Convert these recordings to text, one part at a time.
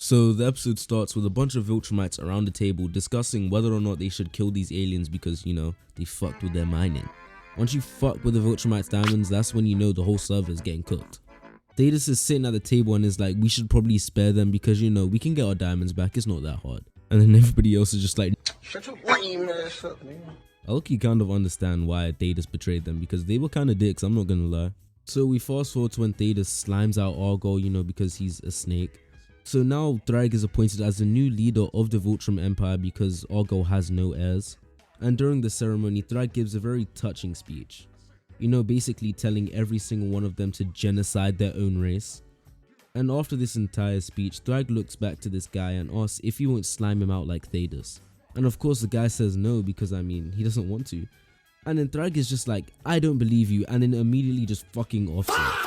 So the episode starts with a bunch of Viltrumites around the table discussing whether or not they should kill these aliens because, you know, they fucked with their mining. Once you fuck with the Viltrumites' diamonds, that's when you know the whole server is getting cooked. Thetis is sitting at the table and is like, we should probably spare them because, you know, we can get our diamonds back, it's not that hard. And then everybody else is just like, shut your lame ass up, man. I look, you kind of understand why Thetis betrayed them because they were kind of dicks, I'm not gonna lie. So we fast forward to when Thetis slimes out Argo, you know, because he's a snake. So now Thragg is appointed as the new leader of the Viltrum Empire because Argo has no heirs. And during the ceremony, Thragg gives a very touching speech. You know, basically telling every single one of them to genocide their own race. And after this entire speech, Thragg looks back to this guy and asks if he won't slime him out like Thetis. And of course the guy says no because, I mean, he doesn't want to. And then Thragg is just like, I don't believe you, and then immediately just fucking offs it.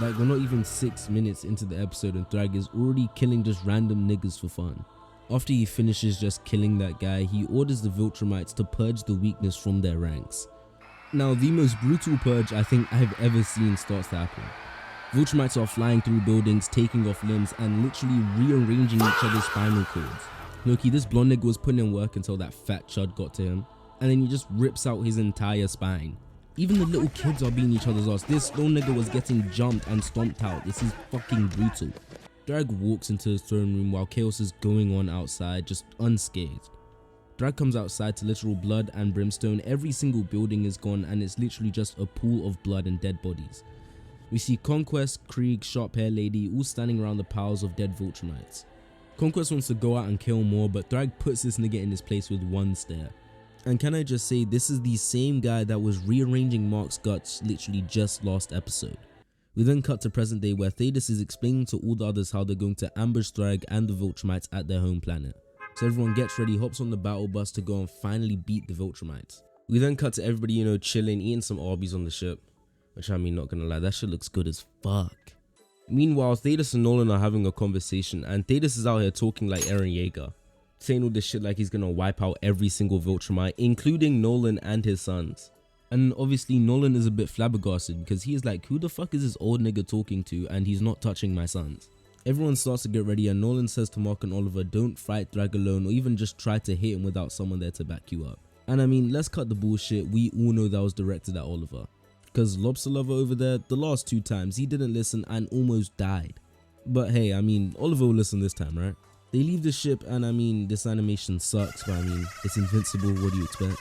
Like, we're not even 6 minutes into the episode and Thragg is already killing just random niggas for fun. After he finishes just killing that guy, he orders the Viltrumites to purge the weakness from their ranks. Now, the most brutal purge I think I've ever seen starts to happen. Viltrumites are flying through buildings, taking off limbs, and literally rearranging each other's spinal cords. Loki, this blonde nigga was putting in work until that fat chud got to him, and then he just rips out his entire spine. Even the little kids are beating each other's ass. This little nigga was getting jumped and stomped out. This is fucking brutal. Thragg walks into his throne room while chaos is going on outside, just unscathed. Thragg comes outside to literal blood and brimstone. Every single building is gone and it's literally just a pool of blood and dead bodies. We see Conquest, Krieg, Sharp Hair Lady all standing around the piles of dead Viltrumites. Conquest wants to go out and kill more, but Thragg puts this nigga in his place with one stare. And can I just say, this is the same guy that was rearranging Mark's guts literally just last episode. We then cut to present day where Thetis is explaining to all the others how they're going to ambush Thragg and the Viltrumites at their home planet. So everyone gets ready, hops on the battle bus to go and finally beat the Viltrumites. We then cut to everybody, you know, chilling, eating some Arby's on the ship. Which, I mean, not gonna lie, that shit looks good as fuck. Meanwhile, Thetis and Nolan are having a conversation and Thetis is out here talking like Eren Yeager. Saying all this shit like he's gonna wipe out every single Viltrumite, including Nolan and his sons. And obviously Nolan is a bit flabbergasted because he is like, who the fuck is this old nigga talking to and he's not touching my sons? Everyone starts to get ready and Nolan says to Mark and Oliver, don't fight Thragg alone or even just try to hit him without someone there to back you up. And I mean, let's cut the bullshit, we all know that was directed at Oliver. Because Lobster Lover over there, the last 2 times he didn't listen and almost died. But hey, I mean, Oliver will listen this time, right? They leave the ship and I mean, this animation sucks, but I mean, it's Invincible, what do you expect?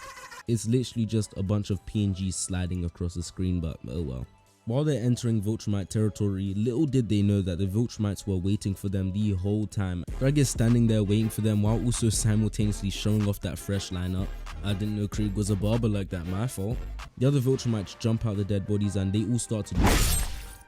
It's literally just a bunch of PNGs sliding across the screen, but oh well. While they're entering Viltrumite territory, little did they know that the Viltrumites were waiting for them the whole time. Thragg is standing there waiting for them while also simultaneously showing off that fresh lineup. I didn't know Krieg was a barber like that, my fault. The other Viltrumites jump out the dead bodies and they all start to do it.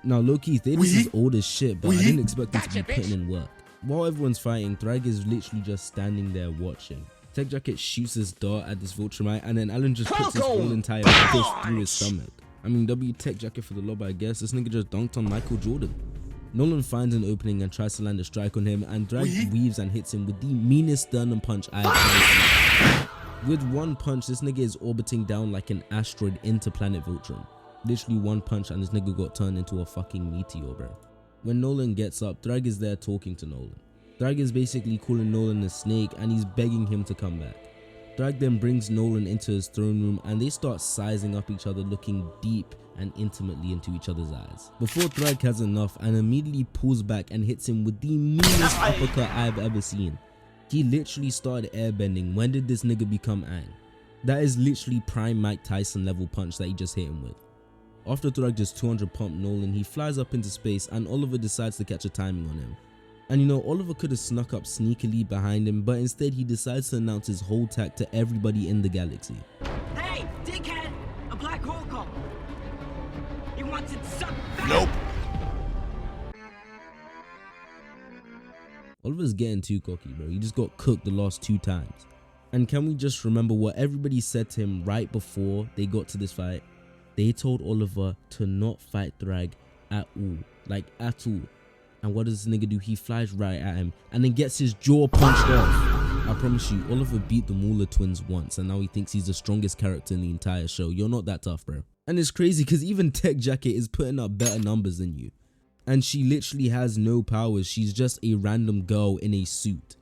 Now low-key, Thetis is old as shit, but I didn't expect him to be putting in work. While everyone's fighting, Thragg is literally just standing there watching. Tech Jacket shoots his dart at this Viltrumite and then Alan just puts his whole entire fist through his stomach. I mean, W Tech Jacket for the lob, I guess. This nigga just dunked on Michael Jordan. Nolan finds an opening and tries to land a strike on him and Thragg weaves and hits him with the meanest sternum punch I've ever seen. With one punch, this nigga is orbiting down like an asteroid into planet Viltrum. Literally one punch and this nigga got turned into a fucking meteor, bro. When Nolan gets up, Thragg is there talking to Nolan. Thragg is basically calling Nolan a snake and he's begging him to come back. Thragg then brings Nolan into his throne room and they start sizing up each other, looking deep and intimately into each other's eyes. Before Thragg has enough and immediately pulls back and hits him with the meanest uppercut I've ever seen. He literally started airbending. When did this nigga become Aang? That is literally prime Mike Tyson level punch that he just hit him with. After Thragg just 200 pump Nolan, he flies up into space and Oliver decides to catch a timing on him. And you know, Oliver could have snuck up sneakily behind him, but instead he decides to announce his whole tack to everybody in the galaxy. Hey, dickhead! A black hole call! You want to suck back? Nope. Oliver's getting too cocky, bro. He just got cooked the last 2 times. And can we just remember what everybody said to him right before they got to this fight? They told Oliver to not fight Thragg at all. Like, at all. And what does this nigga do? He flies right at him and then gets his jaw punched off. I promise you, Oliver beat the Mauler twins once and now he thinks he's the strongest character in the entire show. You're not that tough, bro. And it's crazy because even Tech Jacket is putting up better numbers than you. And she literally has no powers. She's just a random girl in a suit.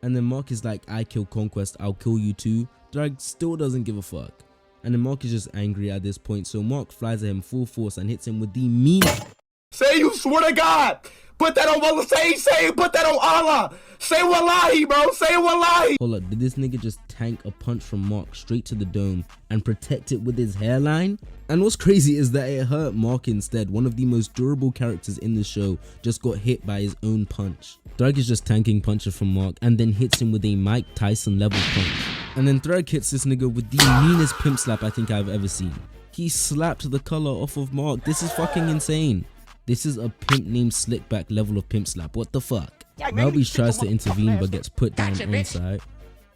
And then Mark is like, I kill Conquest, I'll kill you too. Thragg still doesn't give a fuck. And then Mark is just angry at this point. So Mark flies at him full force and hits him with the meanest. Say you swear to God. Put that on Allah. Say put that on Allah. Say wallahi, bro. Say wallahi. Hold up, did this nigga just tank a punch from Mark straight to the dome and protect it with his hairline? And what's crazy is that it hurt Mark instead. One of the most durable characters in the show just got hit by his own punch. Thragg is just tanking punches from Mark and then hits him with a Mike Tyson level punch. And then Thragg hits this nigga with the meanest pimp slap I think I've ever seen. He slapped the color off of Mark. This is fucking insane. This is a pimp named Slickback level of pimp slap. What the fuck? Battle Beast tries to intervene but gets put down on site.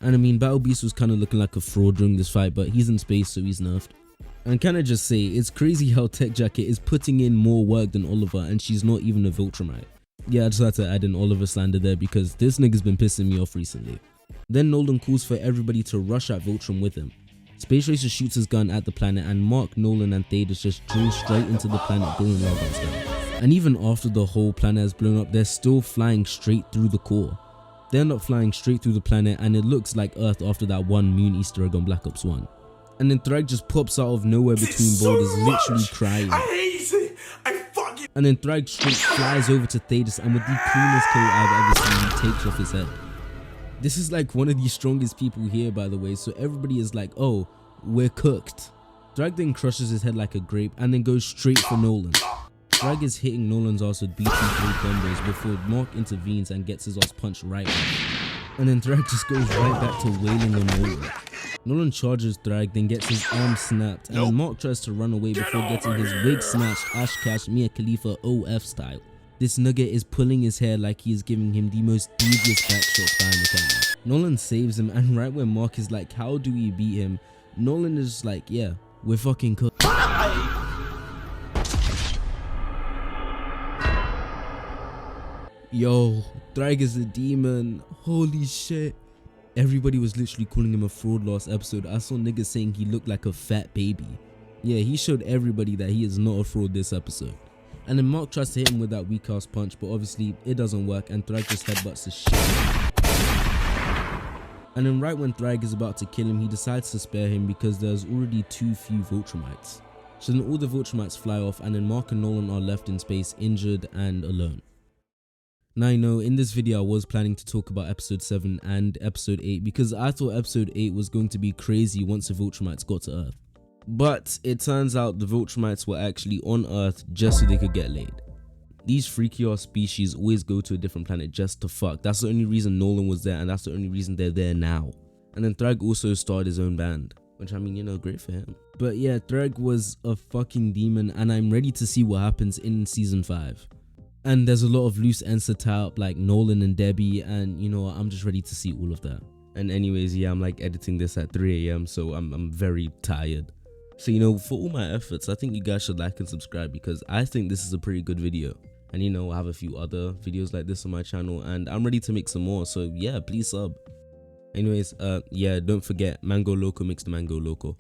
And I mean, Battle Beast was kind of looking like a fraud during this fight, but he's in space so he's nerfed. And can I just say, it's crazy how Tech Jacket is putting in more work than Oliver and she's not even a Viltrumite. Yeah, I just had to add in Oliver slander there because this nigga's been pissing me off recently. Then Nolan calls for everybody to rush at Viltrum with him. Space Racer shoots his gun at the planet and Mark, Nolan and Thaddeus just drill straight into the planet blowing robots down. And even after the whole planet has blown up, they're still flying straight through the core. They end up flying straight through the planet and it looks like Earth after that one moon Easter egg on Black Ops 1. And then Thragg just pops out of nowhere between boulders, literally crying. I hate it. I fucking. And then Thragg straight flies over to Thaddeus and with the cleanest kill I've ever seen, he takes off his head. This is like one of the strongest people here, by the way, so everybody is like, oh, we're cooked. Thragg then crushes his head like a grape and then goes straight for Nolan. Thragg is hitting Nolan's ass with BT3 combos before Mark intervenes and gets his ass punched right back. And then Thragg just goes right back to wailing on Nolan. Nolan charges Thragg, then gets his arm snapped, and Mark tries to run away before getting his wig smashed Ash Cash Mia Khalifa OF style. This nugget is pulling his hair like he is giving him the most devious backshot behind the camera. Nolan saves him, and right when Mark is like, how do we beat him? Nolan is just like, yeah, we're fucking cooked. Yo, Thragg is a demon. Holy shit. Everybody was literally calling him a fraud last episode. I saw niggas saying he looked like a fat baby. Yeah, he showed everybody that he is not a fraud this episode. And then Mark tries to hit him with that weak ass punch, but obviously it doesn't work and Thragg just headbutts the shit. And then right when Thragg is about to kill him, he decides to spare him because there's already too few Viltrumites. So then all the Viltrumites fly off and then Mark and Nolan are left in space, injured and alone. Now, I know in this video I was planning to talk about episode 7 and episode 8 because I thought episode 8 was going to be crazy once the Viltrumites got to Earth. But it turns out the Viltrumites were actually on Earth just so they could get laid. These freaky ass species always go to a different planet just to fuck. That's the only reason Nolan was there and that's the only reason they're there now. And then Thragg also started his own band, which I mean, you know, great for him. But yeah, Thragg was a fucking demon and I'm ready to see what happens in season 5. And there's a lot of loose ends to tie up like Nolan and Debbie, and you know, I'm just ready to see all of that. And anyways, yeah, I'm like editing this at 3 AM, so I'm very tired. So, you know, for all my efforts, I think you guys should like and subscribe because I think this is a pretty good video. And you know, I have a few other videos like this on my channel and I'm ready to make some more, so yeah, please sub. Anyways, yeah, don't forget, Mango Loco makes the Mango Loco.